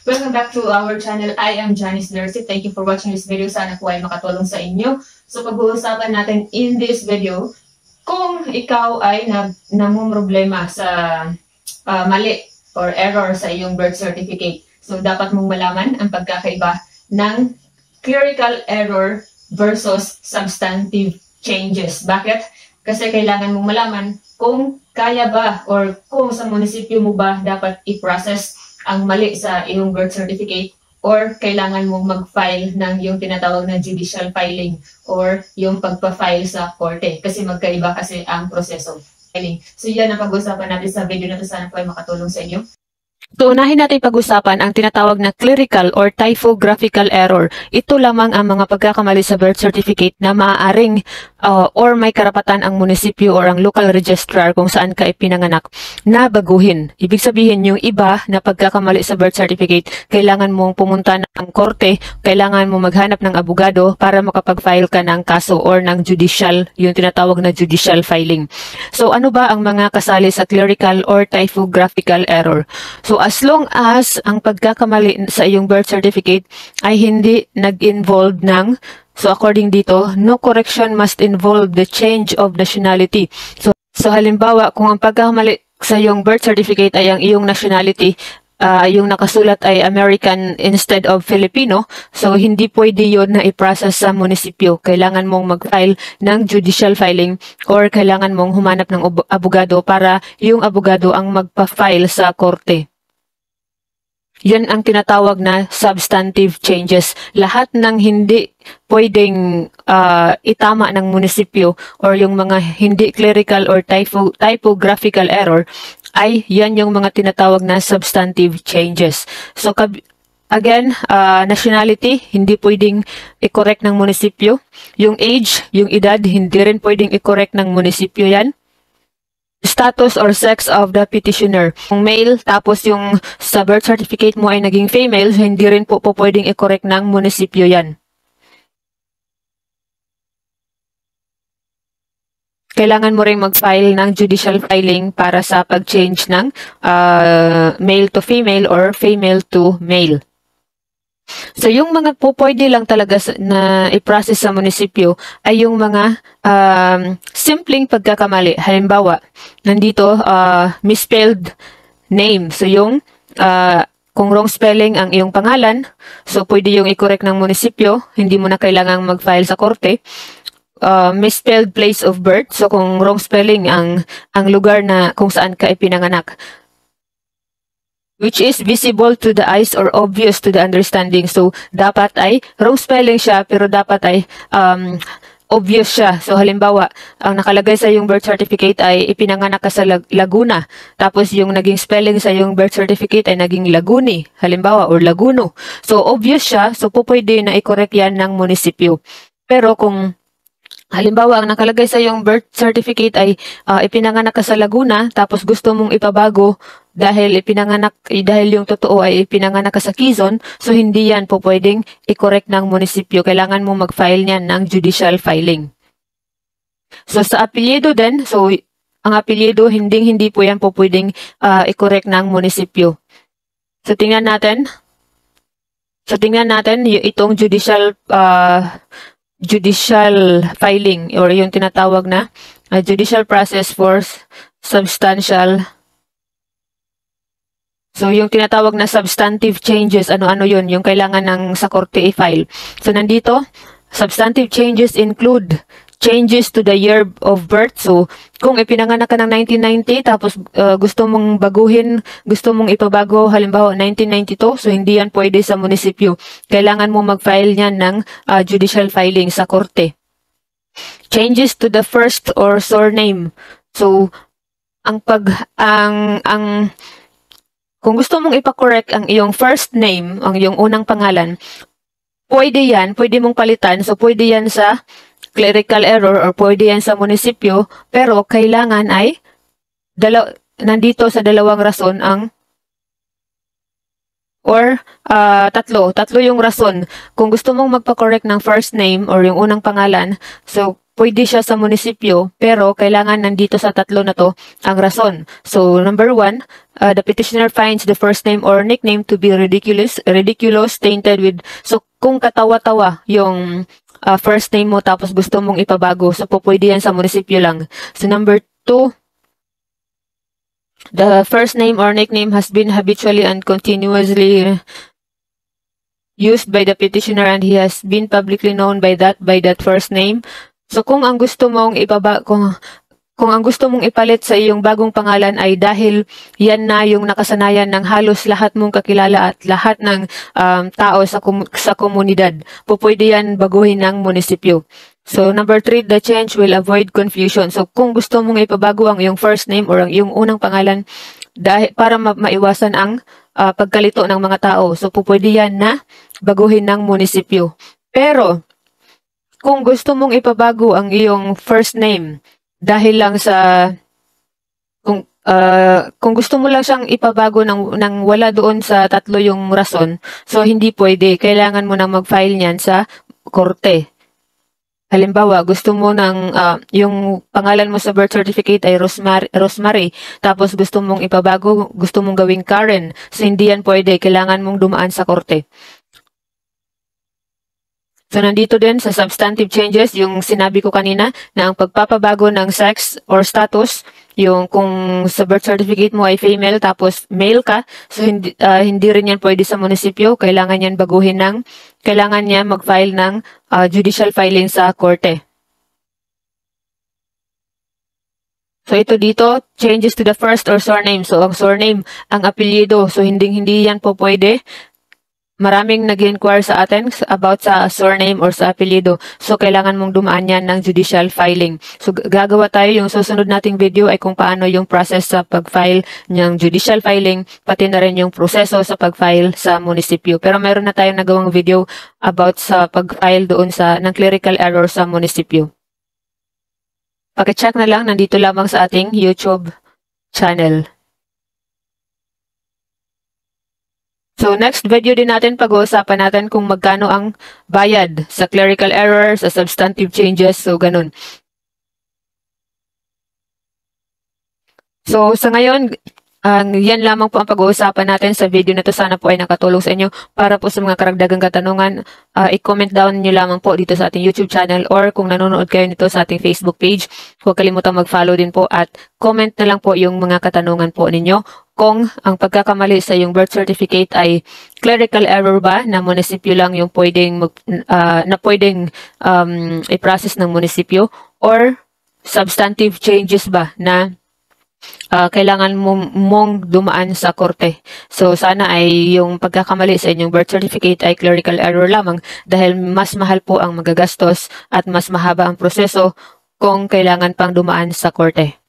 Welcome back to our channel. I am Janice Dercy. Thank you for watching this video. Sana po ay makatulong sa inyo. So pag-uusapan natin in this video, kung ikaw ay namumroblema sa mali or error sa iyong birth certificate. So dapat mong malaman ang pagkakaiba ng clerical error versus substantive changes. Bakit? Kasi kailangan mong malaman kung kaya ba or kung sa munisipyo mo ba dapat i-process ang mali sa iyong birth certificate or kailangan mong mag-file ng yung tinatawag na judicial filing or yung pagpa-file sa korte kasi magkaiba kasi ang proseso filing. So yan ang pag-usapan natin sa video na ito. Sana po ay makatulong sa inyo. So, unahin natin pag-usapan ang tinatawag na clerical or typographical error. Ito lamang ang mga pagkakamali sa birth certificate na maaaring or may karapatan ang munisipyo or ang local registrar kung saan ka ipinanganak na baguhin. Ibig sabihin, yung iba na pagkakamali sa birth certificate, kailangan mong pumunta ng korte, kailangan mong maghanap ng abogado para makapag-file ka ng kaso or ng judicial, yung tinatawag na judicial filing. So, ano ba ang mga kasali sa clerical or typographical error? So, as long as ang pagkakamali sa iyong birth certificate ay hindi nag-involve ng, so according dito, no correction must involve the change of nationality. So halimbawa, kung ang pagkakamali sa iyong birth certificate ay ang iyong nationality, yung nakasulat ay American instead of Filipino, so hindi pwede yun na i-process sa munisipyo. Kailangan mong mag-file ng judicial filing or kailangan mong humanap ng abogado para yung abogado ang magpa-file sa korte. Yan ang tinatawag na substantive changes. Lahat ng hindi pwedeng itama ng munisipyo or yung mga hindi clerical or typographical error ay yan yung mga tinatawag na substantive changes. So again, nationality, hindi pwedeng i-correct ng munisipyo. Yung age, yung edad, hindi rin pwedeng i-correct ng munisipyo yan. Status or sex of the petitioner. Kung male, tapos yung sa birth certificate mo ay naging female, hindi rin po pwedeng i-correct ng munisipyo yan. Kailangan mo rin mag-file ng judicial filing para sa pag-change ng male to female or female to male. So, yung mga pwede lang talaga na i-process sa munisipyo ay yung mga simpleng pagkakamali. Halimbawa, nandito, misspelled name. So, yung kung wrong spelling ang iyong pangalan, so pwede yung i-correct ng munisipyo. Hindi mo na kailangang mag-file sa korte. Misspelled place of birth. So, kung wrong spelling ang lugar na kung saan ka ipinanganak, which is visible to the eyes or obvious to the understanding. So, dapat ay wrong spelling siya, pero dapat ay obvious siya. So, halimbawa, ang nakalagay sa yung birth certificate ay ipinanganak ka sa Laguna. Tapos, yung naging spelling sa yung birth certificate ay naging Laguni, halimbawa, or Laguno. So, obvious siya. So, pwede na i-correct yan ng munisipyo. Pero kung halimbawa, ang nakalagay sa yung birth certificate ay ipinanganak ka sa Laguna, tapos gusto mong ipabago dahil yung totoo ay ipinanganak ka sa Quezon, so hindi yan po pwedeng i-correct ng munisipyo. Kailangan mong mag-file niyan ng judicial filing. So sa apelyido din, so ang apelyido hindi po yan po pwedeng i-correct ng munisipyo. So tingnan natin itong judicial filing or yung tinatawag na judicial process for substantial. So, yung tinatawag na substantive changes, ano-ano yun, yung kailangan ng sa korte i-file. So, nandito, substantive changes include changes to the year of birth. So, kung ipinanganak ka ng 1990, tapos gusto mong baguhin, gusto mong ipabago, halimbawa 1992, so hindi yan pwede sa munisipyo. Kailangan mo mag-file yan ng judicial filing sa korte. Changes to the first or surname. So, kung gusto mong ipa-correct ang iyong first name, ang iyong unang pangalan, pwede mong palitan. So, pwede yan sa clerical error or pwede yan sa munisipyo, pero kailangan ay nandito sa dalawang rason tatlo yung rason. Kung gusto mong magpa-correct ng first name or yung unang pangalan, so pwede siya sa munisipyo, pero kailangan nandito sa tatlo na to ang rason. So, number 1, the petitioner finds the first name or nickname to be ridiculous, tainted with, so kung katawa-tawa yung first name mo tapos gusto mong ipabago, so pwede yan sa munisipyo lang. So, number 2, the first name or nickname has been habitually and continuously used by the petitioner and he has been publicly known by that first name. So kung ang gusto mong kung ang gusto mong ipalit sa iyong bagong pangalan ay dahil yan na yung nakasanayan ng halos lahat mong kakilala at lahat ng tao sa komunidad, pwede yan baguhin ng munisipyo. So number 3, the change will avoid confusion. So kung gusto mong ipabago ang iyong first name or ang iyong unang pangalan para maiwasan ang pagkalito ng mga tao, so pwede yan na baguhin ng munisipyo. Pero kung gusto mong ipabago ang iyong first name dahil lang sa kung gusto mo lang siyang ipabago ng wala doon sa tatlo yung rason, so hindi pwede. Kailangan mo nang mag-file niyan sa korte. Halimbawa, gusto mo yung pangalan mo sa birth certificate ay Rosemary, tapos gusto mong ipabago, gusto mong gawing Karen, so hindi yan pwede. Kailangan mong dumaan sa korte. So, nandito din sa substantive changes, yung sinabi ko kanina na ang pagpapabago ng sex or status, yung kung sa birth certificate mo ay female tapos male ka, so hindi rin yan pwede sa munisipyo. Kailangan yan baguhin kailangan niya mag-file ng judicial filing sa korte. So, ito dito, changes to the first or surname. So, ang surname, ang apelyido. So, hindi yan po pwede. Maraming nag-inquire sa atin about sa surname or sa apelyido. So, kailangan mong dumaan yan ng judicial filing. So, gagawa tayo yung susunod nating video ay kung paano yung process sa pag-file ng judicial filing, pati na rin yung proseso sa pag-file sa munisipyo. Pero meron na tayong nagawang video about sa pag-file doon ng clerical error sa munisipyo. Paki-check na lang, nandito lamang sa ating YouTube channel. So, next video din natin, pag-uusapan natin kung magkano ang bayad sa clerical error, sa substantive changes, so ganun. So, sa ngayon, yan lamang po ang pag-uusapan natin sa video na to. Sana po ay nakatulong sa inyo. Para po sa mga karagdagang katanungan, i-comment down nyo lamang po dito sa ating YouTube channel or kung nanonood kayo nito sa ating Facebook page, huwag kalimutang mag-follow din po at comment na lang po yung mga katanungan po ninyo. Kung ang pagkakamali sa yung birth certificate ay clerical error ba na munisipyo lang yung pwedeng i-process ng munisipyo, or substantive changes ba na kailangan mong dumaan sa korte. So sana ay yung pagkakamali sa inyong birth certificate ay clerical error lamang, dahil mas mahal po ang magagastos at mas mahaba ang proseso kung kailangan pang dumaan sa korte.